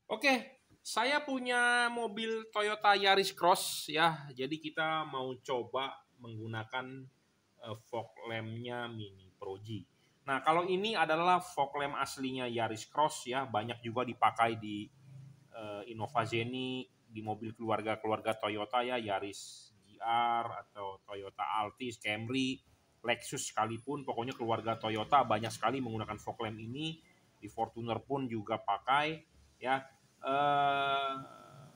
Oke, saya punya mobil Toyota Yaris Cross ya. Jadi kita mau coba menggunakan fog lamp-nya Mini Pro G. Nah, kalau ini adalah fog lamp aslinya Yaris Cross ya, banyak juga dipakai di Innova Zeniq, di mobil keluarga-keluarga Toyota ya, Yaris GR atau Toyota Altis, Camry, Lexus sekalipun, pokoknya keluarga Toyota banyak sekali menggunakan fog lamp ini. Di Fortuner pun juga pakai ya.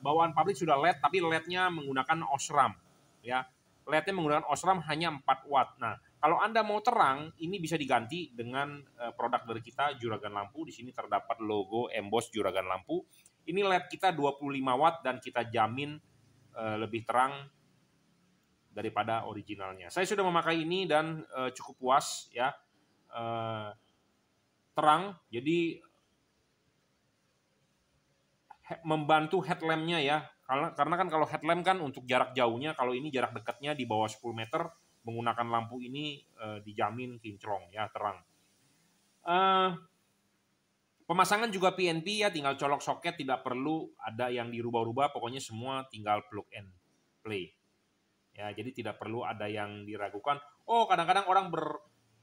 Bawaan pabrik sudah LED, tapi LED-nya menggunakan Osram ya. LED-nya menggunakan Osram hanya 4 watt. Nah, kalau Anda mau terang, ini bisa diganti dengan produk dari kita, juragan lampu. Di sini terdapat logo emboss juragan lampu. Ini LED kita 25 watt dan kita jamin lebih terang daripada originalnya. Saya sudah memakai ini dan cukup puas ya. Terang, jadi membantu headlamp-nya ya. Karena kan kalau headlamp kan untuk jarak jauhnya, kalau ini jarak dekatnya di bawah 10 meter, menggunakan lampu ini dijamin kinclong ya, terang. Pemasangan juga PNP ya, tinggal colok soket, tidak perlu ada yang dirubah-rubah, pokoknya semua tinggal plug and play. Ya, jadi tidak perlu ada yang diragukan. Oh, kadang-kadang orang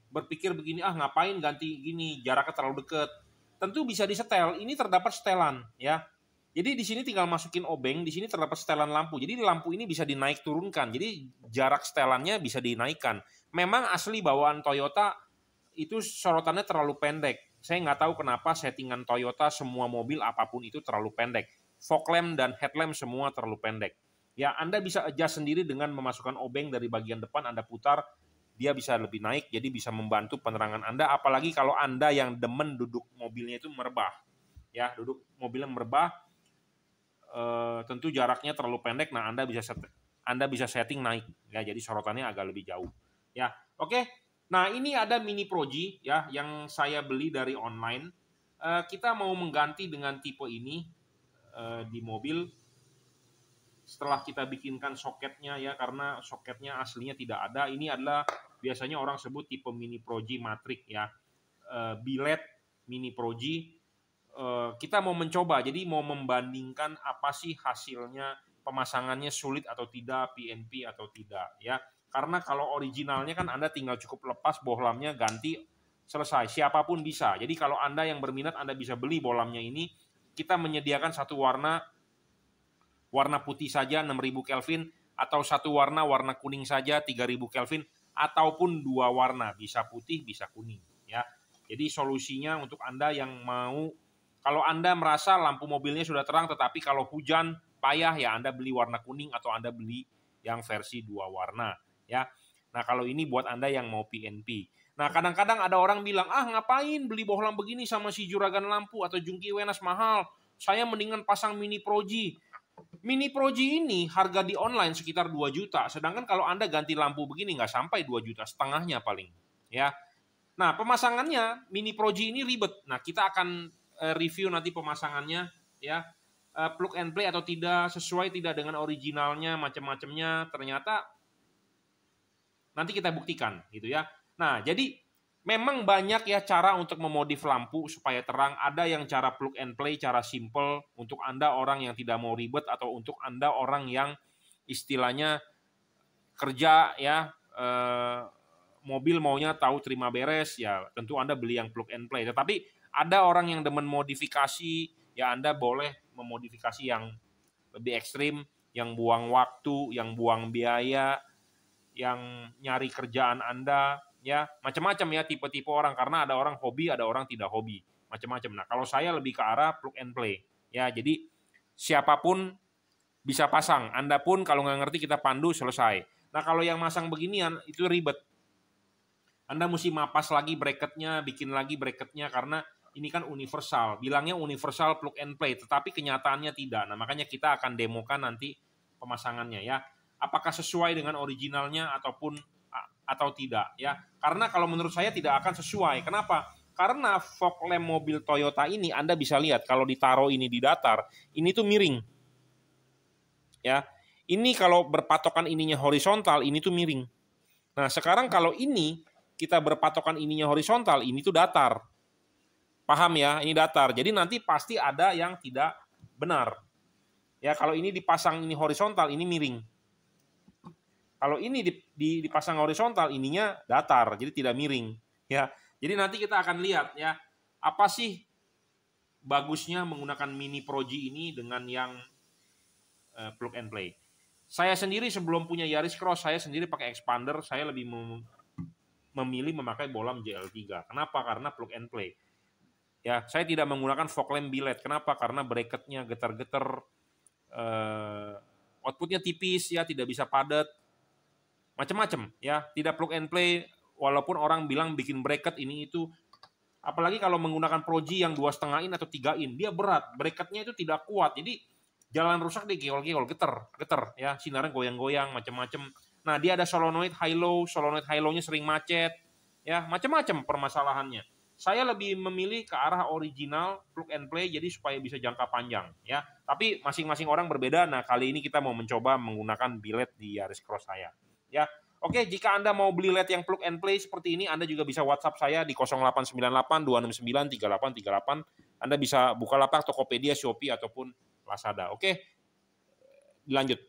berpikir begini, ngapain ganti gini, jaraknya terlalu dekat. Tentu bisa disetel, ini terdapat setelan ya. Jadi di sini tinggal masukin obeng, di sini terdapat setelan lampu. Jadi lampu ini bisa dinaik turunkan. Jadi jarak setelannya bisa dinaikkan. Memang asli bawaan Toyota itu sorotannya terlalu pendek. Saya nggak tahu kenapa settingan Toyota semua mobil apapun itu terlalu pendek. Fog lamp dan headlamp semua terlalu pendek. Ya, Anda bisa adjust sendiri dengan memasukkan obeng dari bagian depan, Anda putar, dia bisa lebih naik, jadi bisa membantu penerangan Anda. Apalagi kalau Anda yang demen duduk mobilnya itu merebah. Ya, duduk mobilnya merebah, tentu jaraknya terlalu pendek. Nah, Anda bisa setting naik ya, jadi sorotannya agak lebih jauh. Ya, oke. Nah, ini ada Mini Pro G ya yang saya beli dari online. Kita mau mengganti dengan tipe ini di mobil setelah kita bikinkan soketnya ya, karena soketnya aslinya tidak ada. Ini adalah biasanya orang sebut tipe Mini Pro G Matrix ya. Bilet Mini Pro G. Kita mau mencoba, jadi mau membandingkan apa sih hasilnya, pemasangannya sulit atau tidak, PNP atau tidak ya. Karena kalau originalnya kan Anda tinggal cukup lepas bohlamnya, ganti, selesai, siapapun bisa. Jadi kalau Anda yang berminat, Anda bisa beli bohlamnya ini. Kita menyediakan satu warna putih saja 6000 Kelvin, atau satu warna kuning saja 3000 Kelvin, ataupun dua warna, bisa putih bisa kuning ya. Jadi solusinya untuk Anda yang mau, kalau Anda merasa lampu mobilnya sudah terang tetapi kalau hujan payah ya, Anda beli warna kuning atau Anda beli yang versi dua warna ya. Nah, kalau ini buat Anda yang mau PNP. Nah, kadang-kadang ada orang bilang, ngapain beli bohlam begini sama si juragan lampu atau Jungki Wenas mahal, saya mendingan pasang Mini Pro G. Mini Pro G ini harga di online sekitar 2 juta, sedangkan kalau Anda ganti lampu begini nggak sampai 2 juta, setengahnya paling ya. Nah, pemasangannya Mini Pro G ini ribet. Nah, kita akan review nanti pemasangannya ya, plug and play atau tidak, sesuai tidak dengan originalnya, macam-macamnya. Ternyata nanti kita buktikan gitu ya. Nah, jadi memang banyak ya cara untuk memodif lampu supaya terang. Ada yang cara plug and play, cara simple untuk Anda orang yang tidak mau ribet, atau untuk Anda orang yang istilahnya kerja ya, mobil maunya tahu terima beres ya, tentu Anda beli yang plug and play. Tetapi ada orang yang demen modifikasi ya, Anda boleh memodifikasi yang lebih ekstrim, yang buang waktu, yang buang biaya, yang nyari kerjaan Anda ya, macam-macam ya tipe-tipe orang, karena ada orang hobi, ada orang tidak hobi, macam-macam. Nah, kalau saya lebih ke arah plug and play ya, jadi siapapun bisa pasang. Anda pun kalau nggak ngerti kita pandu, selesai. Nah, kalau yang masang beginian itu ribet. Anda mesti mapas lagi bracketnya, bikin lagi bracketnya, karena ini kan universal. Bilangnya universal plug and play, tetapi kenyataannya tidak. Nah, makanya kita akan demokan nanti pemasangannya ya. Apakah sesuai dengan originalnya atau tidak ya. Karena kalau menurut saya tidak akan sesuai. Kenapa? Karena fog lamp mobil Toyota ini Anda bisa lihat kalau ditaruh ini di datar, ini tuh miring. Ya. Ini kalau berpatokan ininya horizontal, ini tuh miring. Nah, sekarang kalau ini kita berpatokan ininya horizontal, ini tuh datar. Paham ya? Ini datar. Jadi nanti pasti ada yang tidak benar. Ya, kalau ini dipasang ini horizontal, ini miring. Kalau ini dipasang horizontal, ininya datar, jadi tidak miring. Ya, jadi nanti kita akan lihat ya, apa sih bagusnya menggunakan Mini Pro G ini dengan yang plug and play. Saya sendiri sebelum punya Yaris Cross, saya sendiri pakai expander, saya lebih memilih memakai bolam JL3. Kenapa? Karena plug and play. Ya, saya tidak menggunakan fog lamp billet. Kenapa? Karena bracketnya getar-getar, outputnya tipis, ya tidak bisa padat, macam-macam. Ya, tidak plug and play. Walaupun orang bilang bikin bracket ini itu, apalagi kalau menggunakan Pro G yang 2,5 in atau 3 in, dia berat, bracketnya itu tidak kuat. Jadi jalan rusak deh, geol-geol, geter, ya, sinarnya goyang-goyang, macam-macam. Nah, dia ada solenoid high low-nya sering macet, ya, macam-macam permasalahannya. Saya lebih memilih ke arah original plug and play, jadi supaya bisa jangka panjang, ya. Tapi masing-masing orang berbeda. Nah, kali ini kita mau mencoba menggunakan billet di Yaris Cross saya, ya. Oke, jika Anda mau beli LED yang plug and play seperti ini, Anda juga bisa WhatsApp saya di 0898 269 3838. Anda bisa Bukalapak, Tokopedia, Shopee, ataupun Lazada. Oke, lanjut.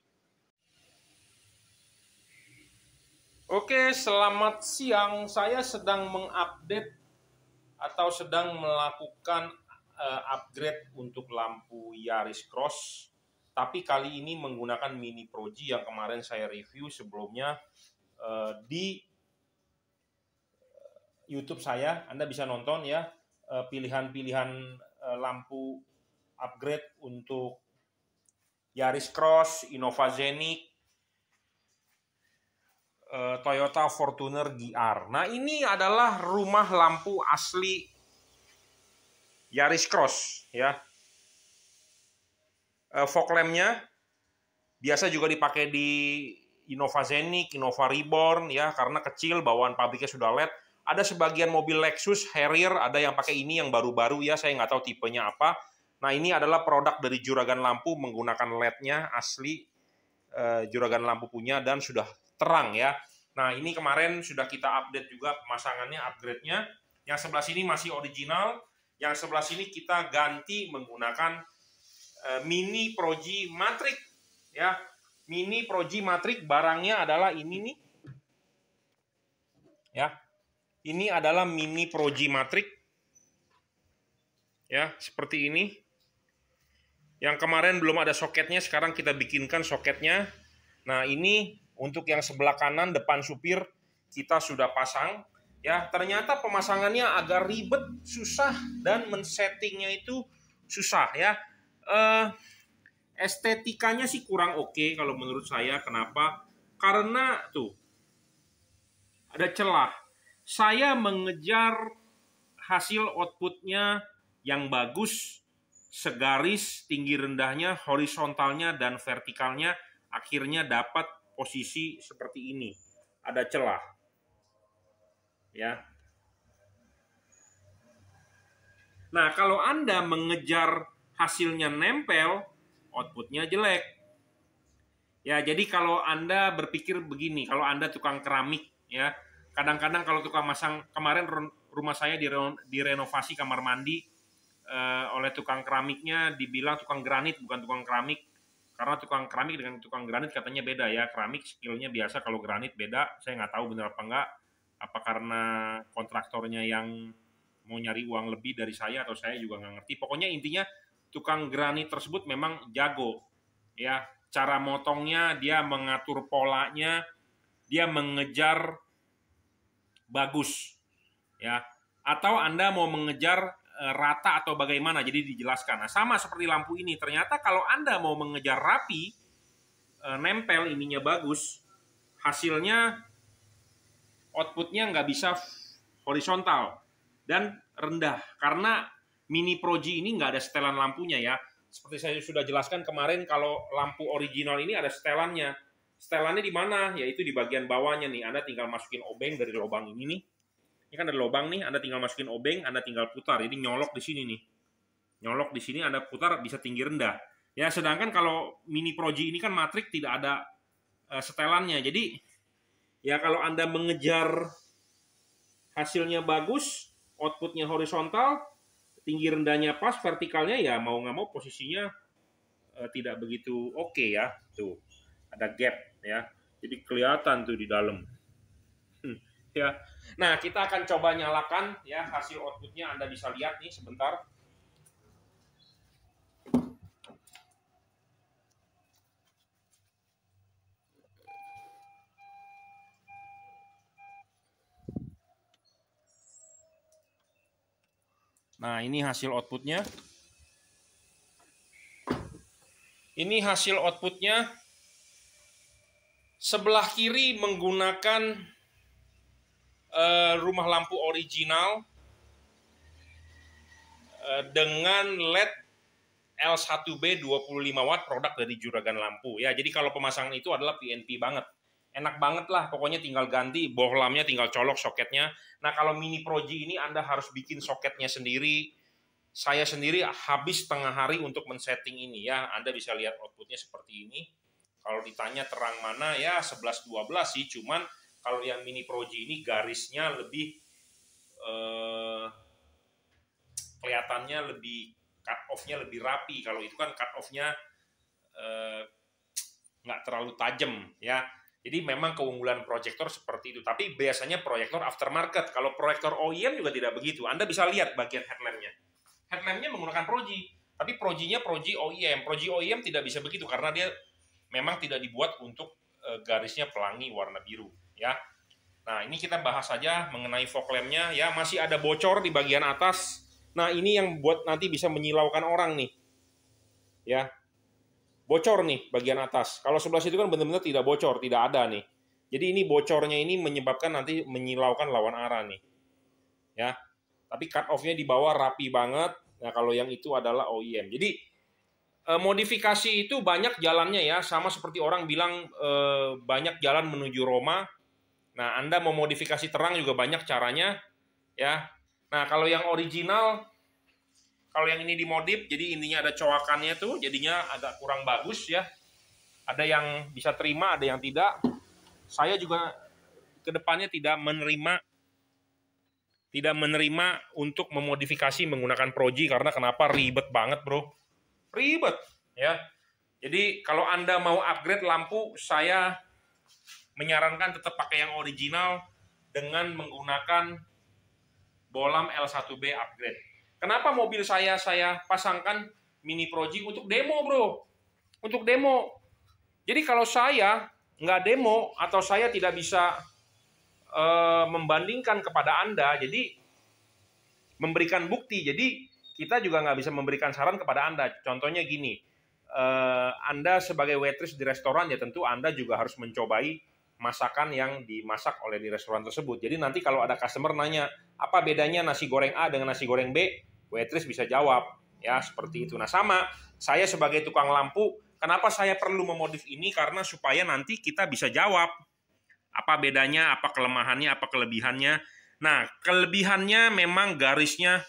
Oke, selamat siang. Saya sedang mengupdate atau sedang melakukan upgrade untuk lampu Yaris Cross. Tapi kali ini menggunakan Mini Pro G yang kemarin saya review sebelumnya di YouTube saya. Anda bisa nonton ya pilihan-pilihan lampu upgrade untuk Yaris Cross, Innova Zenith, Toyota Fortuner GR. Nah, ini adalah rumah lampu asli Yaris Cross ya. Fog lamp-nya biasa juga dipakai di Innova Zenith, Innova Reborn ya, karena kecil, bawaan pabriknya sudah LED. Ada sebagian mobil Lexus Harrier, ada yang pakai ini yang baru-baru ya, saya nggak tahu tipenya apa. Nah, ini adalah produk dari Juragan Lampu menggunakan LED-nya asli Juragan Lampu punya dan sudah terang ya. Nah, ini kemarin sudah kita update juga pemasangannya, upgrade-nya. Yang sebelah sini masih original, yang sebelah sini kita ganti menggunakan Mini Pro G Matrix ya. Mini Pro G Matrix barangnya adalah ini nih. Ya. Ini adalah Mini Pro G Matrix. Ya, seperti ini. Yang kemarin belum ada soketnya, sekarang kita bikinkan soketnya. Nah, ini untuk yang sebelah kanan depan supir kita sudah pasang. Ya, ternyata pemasangannya agak ribet, susah, dan men-settingnya itu susah ya. Estetikanya sih kurang oke kalau menurut saya. Kenapa? Karena tuh ada celah. Saya mengejar hasil outputnya yang bagus, segaris, tinggi rendahnya, horizontalnya, dan vertikalnya, akhirnya dapat posisi seperti ini. Ada celah. Ya. Nah, kalau Anda mengejar hasilnya nempel, outputnya jelek. Ya, jadi kalau Anda berpikir begini, kalau Anda tukang keramik, ya, kadang-kadang kalau tukang masang, kemarin rumah saya direnovasi kamar mandi oleh tukang keramiknya, dibilang tukang granit, bukan tukang keramik. Karena tukang keramik dengan tukang granit katanya beda ya. Keramik skillnya biasa, kalau granit beda. Saya nggak tahu benar apa enggak. Apa karena kontraktornya yang mau nyari uang lebih dari saya, atau saya juga nggak ngerti. Pokoknya intinya tukang granit tersebut memang jago. Ya, cara motongnya, dia mengatur polanya, dia mengejar bagus. Ya. Atau Anda mau mengejar rata atau bagaimana, jadi dijelaskan. Nah, sama seperti lampu ini, ternyata kalau Anda mau mengejar rapi, nempel, ininya bagus, hasilnya outputnya nggak bisa horizontal dan rendah, karena Mini Pro G ini nggak ada setelan lampunya ya. Seperti saya sudah jelaskan kemarin, kalau lampu original ini ada setelannya. Setelannya di mana? Yaitu di bagian bawahnya nih. Anda tinggal masukin obeng dari lubang ini nih. Ini kan ada lubang nih, Anda tinggal masukin obeng, Anda tinggal putar. Jadi nyolok di sini nih. Nyolok di sini, Anda putar, bisa tinggi rendah. Ya, sedangkan kalau Mini Pro G ini kan matrix, tidak ada setelannya. Jadi ya kalau Anda mengejar hasilnya bagus, outputnya horizontal, tinggi rendahnya pas, vertikalnya ya mau nggak mau posisinya tidak begitu oke ya. Tuh, ada gap ya. Jadi kelihatan tuh di dalam. Ya. Nah, kita akan coba nyalakan ya hasil outputnya. Anda bisa lihat nih sebentar. Nah, ini hasil outputnya. Ini hasil outputnya. Sebelah kiri menggunakan rumah lampu original dengan LED L1B 25 watt produk dari Juragan Lampu. Ya, jadi kalau pemasangan itu adalah PNP banget. Enak banget lah, pokoknya tinggal ganti bohlamnya, tinggal colok soketnya. Nah, kalau Mini Pro G ini Anda harus bikin soketnya sendiri. Saya sendiri habis setengah hari untuk men-setting ini ya. Anda bisa lihat outputnya seperti ini. Kalau ditanya terang mana ya 11-12 sih, cuman kalau yang Mini Pro G ini garisnya lebih kelihatannya lebih cut off-nya lebih rapi. Kalau itu kan cut off-nya nggak terlalu tajam ya. Jadi memang keunggulan proyektor seperti itu. Tapi biasanya proyektor aftermarket. Kalau proyektor OEM juga tidak begitu. Anda bisa lihat bagian headlamp-nya. Headlamp-nya menggunakan Pro G. Tapi Pro G-nya Pro G OEM. Pro G OEM tidak bisa begitu karena dia memang tidak dibuat untuk garisnya pelangi warna biru ya. Nah, ini kita bahas saja mengenai fog lamp-nya ya, masih ada bocor di bagian atas. Nah, ini yang buat nanti bisa menyilaukan orang nih. Ya. Bocor nih bagian atas. Kalau sebelah situ kan benar-benar tidak bocor, tidak ada nih. Jadi ini bocornya ini menyebabkan nanti menyilaukan lawan arah nih. Ya. Tapi cut off-nya di bawah rapi banget. Nah, kalau yang itu adalah OEM. Jadi modifikasi itu banyak jalannya ya, sama seperti orang bilang banyak jalan menuju Roma. Nah, Anda mau modifikasi terang juga banyak caranya ya. Nah, kalau yang original, kalau yang ini dimodif, jadi intinya ada coakannya tuh, jadinya agak kurang bagus ya. Ada yang bisa terima, ada yang tidak. Saya juga kedepannya tidak menerima untuk memodifikasi menggunakan Pro G karena kenapa ribet banget bro. Ribet ya. Jadi kalau Anda mau upgrade lampu, saya menyarankan tetap pakai yang original dengan menggunakan bohlam L1B upgrade. Kenapa mobil saya pasangkan Mini Pro G untuk demo, bro? Untuk demo. Jadi kalau saya nggak demo atau saya tidak bisa membandingkan kepada Anda, jadi memberikan bukti. Jadi kita juga nggak bisa memberikan saran kepada Anda. Contohnya gini, Anda sebagai waitress di restoran ya tentu Anda juga harus mencobai masakan yang dimasak oleh di restoran tersebut. Jadi nanti kalau ada customer nanya, apa bedanya nasi goreng A dengan nasi goreng B? Waitress bisa jawab. Ya, seperti itu. Nah, sama saya sebagai tukang lampu, kenapa saya perlu memodif ini? Karena supaya nanti kita bisa jawab apa bedanya, apa kelemahannya, apa kelebihannya. Nah, kelebihannya memang garisnya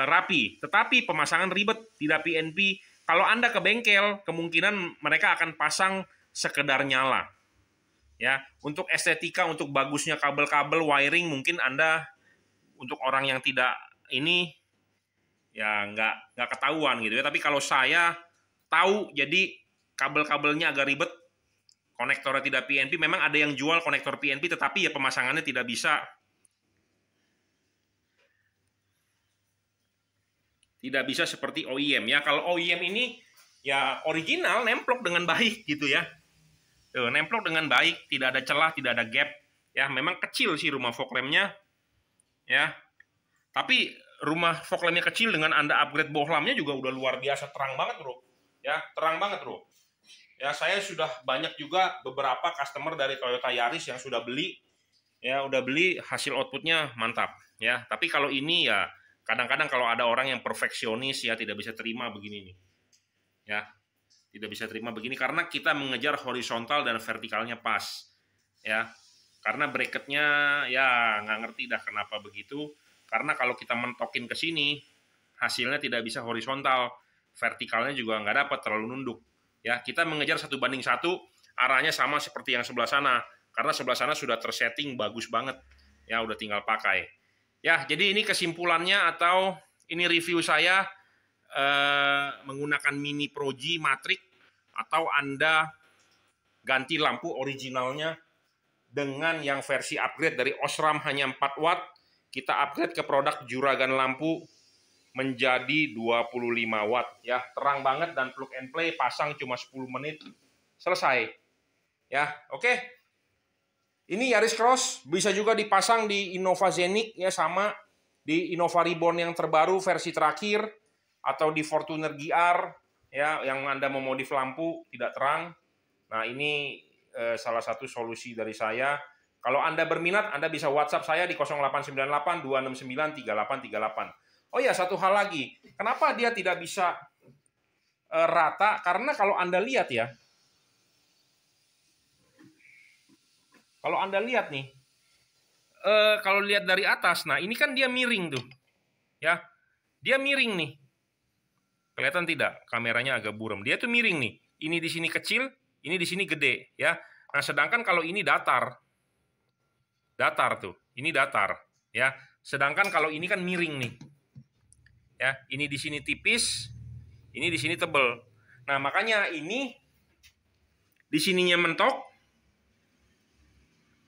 rapi, tetapi pemasangan ribet, tidak PNP. Kalau Anda ke bengkel, kemungkinan mereka akan pasang sekedar nyala. Ya, untuk estetika, untuk bagusnya kabel-kabel wiring, mungkin Anda untuk orang yang tidak ini ya nggak ketahuan gitu ya. Tapi kalau saya tahu, jadi kabel-kabelnya agak ribet, konektornya tidak PNP. Memang ada yang jual konektor PNP, tetapi ya pemasangannya tidak bisa. Tidak bisa seperti OEM ya. Kalau OEM ini ya original, nemplok dengan baik gitu ya. Tuh, nemplok dengan baik, tidak ada celah, tidak ada gap. Ya, memang kecil sih rumah fog lamp-nya. Ya. Tapi rumah fog lamp-nya kecil dengan Anda upgrade bohlamnya juga udah luar biasa terang banget, bro. Ya, terang banget, bro. Ya, saya sudah banyak juga beberapa customer dari Toyota Yaris yang sudah beli. Ya, udah beli, hasil outputnya mantap. Ya, tapi kalau ini ya kadang-kadang kalau ada orang yang perfeksionis ya tidak bisa terima begini nih. Ya, tidak bisa terima begini karena kita mengejar horizontal dan vertikalnya pas. Ya, karena bracketnya ya nggak ngerti dah kenapa begitu. Karena kalau kita mentokin ke sini, hasilnya tidak bisa horizontal, vertikalnya juga nggak dapat, terlalu nunduk. Ya, kita mengejar 1:1, arahnya sama seperti yang sebelah sana. Karena sebelah sana sudah tersetting bagus banget. Ya, udah tinggal pakai. Ya, jadi ini kesimpulannya atau ini review saya menggunakan Mini Pro G Matrix atau Anda ganti lampu originalnya dengan yang versi upgrade dari Osram hanya 4 watt, kita upgrade ke produk juragan lampu menjadi 25 watt ya, terang banget dan plug and play, pasang cuma 10 menit selesai. Ya, oke. Ini Yaris Cross bisa juga dipasang di Innova Zenith ya, sama di Innova Reborn yang terbaru versi terakhir, atau di Fortuner GR ya yang Anda memodif lampu tidak terang. Nah, ini salah satu solusi dari saya. Kalau Anda berminat, Anda bisa WhatsApp saya di 0898 269 3838. Oh ya, satu hal lagi. Kenapa dia tidak bisa rata? Karena kalau Anda lihat ya, kalau Anda lihat nih, kalau lihat dari atas, nah ini kan dia miring tuh, ya, dia miring nih. Kelihatan tidak? Kameranya agak buram. Dia tuh miring nih. Ini di sini kecil, ini di sini gede, ya. Nah, sedangkan kalau ini datar tuh, ini datar, ya. Sedangkan kalau ini kan miring nih. Ya, ini di sini tipis, ini di sini tebel. Nah, makanya ini di sininya mentok,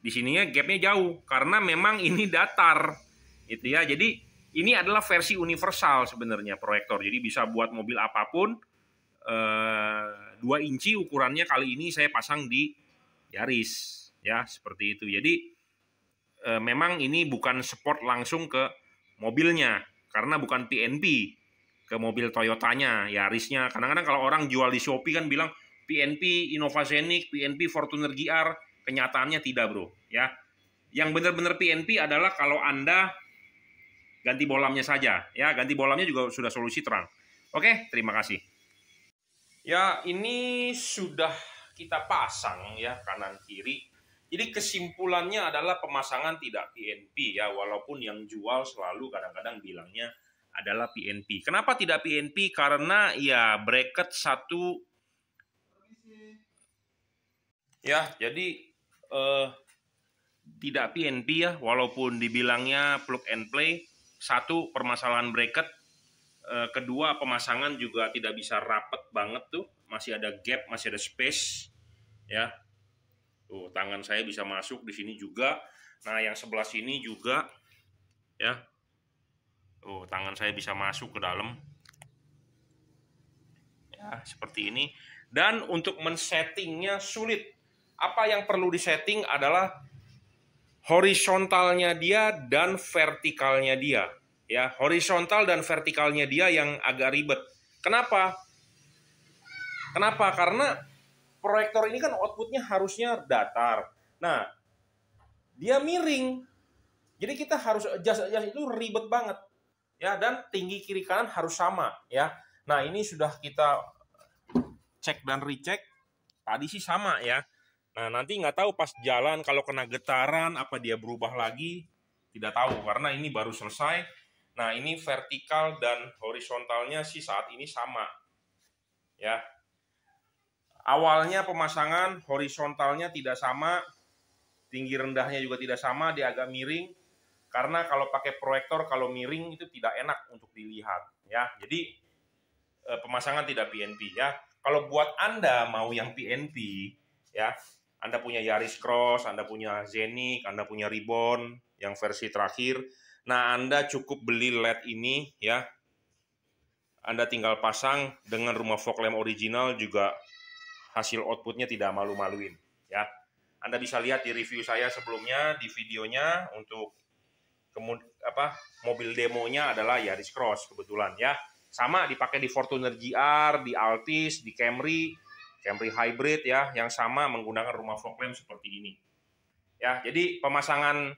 di sininya gapnya jauh karena memang ini datar, gitu ya. Jadi ini adalah versi universal sebenarnya proyektor. Jadi bisa buat mobil apapun. 2 inci ukurannya, kali ini saya pasang di Yaris, ya seperti itu. Jadi memang ini bukan support langsung ke mobilnya, karena bukan PNP ke mobil Toyotanya, Yarisnya. Kadang-kadang kalau orang jual di Shopee kan bilang PNP Innova Zenith, PNP Fortuner GR, kenyataannya tidak, bro. Ya, yang benar-benar PNP adalah kalau Anda ganti bolamnya saja. Ya, ganti bolamnya juga sudah solusi terang. Oke, terima kasih. Ya, ini sudah kita pasang ya kanan kiri. Jadi kesimpulannya adalah pemasangan tidak PNP ya, walaupun yang jual selalu kadang-kadang bilangnya adalah PNP. Kenapa tidak PNP? Karena ya bracket satu ya, jadi tidak PNP ya, walaupun dibilangnya plug and play. Satu, permasalahan bracket. Kedua, pemasangan juga tidak bisa rapet banget tuh, masih ada gap, masih ada space ya. Tuh, tangan saya bisa masuk di sini juga. Nah, yang sebelah sini juga ya. Tuh, tangan saya bisa masuk ke dalam. Ya, seperti ini. Dan untuk men-settingnya sulit. Apa yang perlu disetting adalah horizontalnya dia dan vertikalnya dia. Ya, horizontal dan vertikalnya dia yang agak ribet. Kenapa? Karena proyektor ini kan outputnya harusnya datar. Nah, dia miring. Jadi kita harus adjust itu ribet banget. Ya, dan tinggi kiri kanan harus sama ya. Nah, ini sudah kita cek dan recheck. Tadi sih sama ya. Nah, nanti nggak tahu pas jalan kalau kena getaran apa dia berubah lagi, tidak tahu karena ini baru selesai. Nah, ini vertikal dan horizontalnya sih saat ini sama. Ya. Awalnya pemasangan horizontalnya tidak sama, tinggi rendahnya juga tidak sama, dia agak miring. Karena kalau pakai proyektor, kalau miring itu tidak enak untuk dilihat. Ya, jadi pemasangan tidak PNP ya. Kalau buat Anda mau yang PNP, ya, Anda punya Yaris Cross, Anda punya Zenith, Anda punya Reborn yang versi terakhir. Nah, Anda cukup beli LED ini ya. Anda tinggal pasang dengan rumah fog lamp original juga hasil outputnya tidak malu-maluin ya. Anda bisa lihat di review saya sebelumnya di videonya untuk mobil demonya adalah Yaris Cross kebetulan ya. Sama dipakai di Fortuner GR, di Altis, di Camry Hybrid ya, yang sama menggunakan rumah fog lamp seperti ini. Ya, jadi pemasangan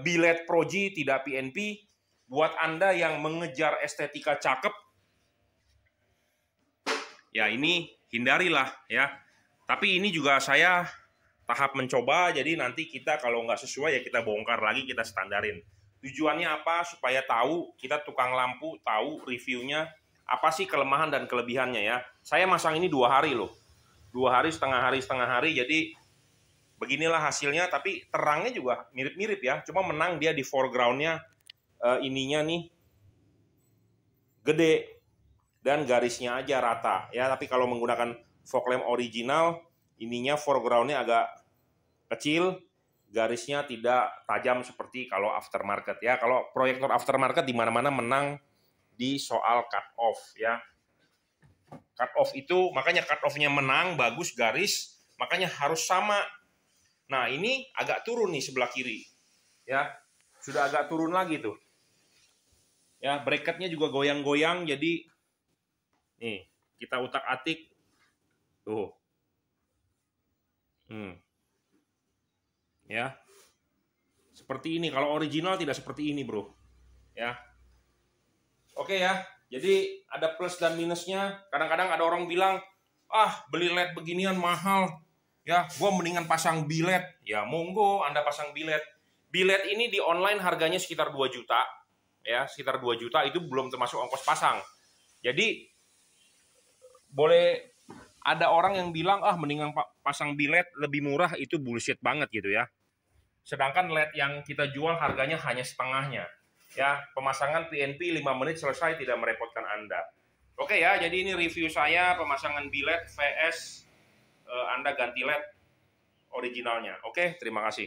B-LED Pro G tidak PNP. Buat Anda yang mengejar estetika cakep, ya ini hindarilah ya. Tapi ini juga saya tahap mencoba, jadi nanti kita kalau nggak sesuai ya kita bongkar lagi, kita standarin. Tujuannya apa? Supaya tahu, kita tukang lampu tahu reviewnya apa sih kelemahan dan kelebihannya ya. Saya masang ini 2 hari loh. 2 hari, setengah hari, jadi beginilah hasilnya, tapi terangnya juga mirip-mirip ya. Cuma menang dia di foreground-nya ininya nih gede. dan garisnya aja rata ya. Tapi kalau menggunakan fog lamp original, ininya foregroundnya agak kecil, garisnya tidak tajam seperti kalau aftermarket ya. Kalau proyektor aftermarket di mana-mana menang di soal cut off ya. Cut off itu makanya cut off-nya menang, bagus garis, makanya harus sama. Nah, ini agak turun nih sebelah kiri. Ya. Sudah agak turun lagi tuh. Ya, bracketnya juga goyang-goyang, jadi nih, kita utak-atik tuh. Ya. Seperti ini, kalau original tidak seperti ini, Bro. Ya. Oke ya. Jadi ada plus dan minusnya. Kadang-kadang ada orang bilang, "Ah, beli LED beginian mahal." Ya, gue mendingan pasang bilet. Ya, monggo Anda pasang bilet. Bilet ini di online harganya sekitar 2 juta. Ya, sekitar 2 juta itu belum termasuk ongkos pasang. Jadi boleh ada orang yang bilang, "Ah, mendingan pasang bilet lebih murah." Itu bullshit banget gitu ya. Sedangkan LED yang kita jual harganya hanya setengahnya. Ya, pemasangan PNP 5 menit selesai, tidak merepotkan Anda. Oke ya, jadi ini review saya pemasangan bilet VS Anda ganti LED originalnya. Oke, terima kasih.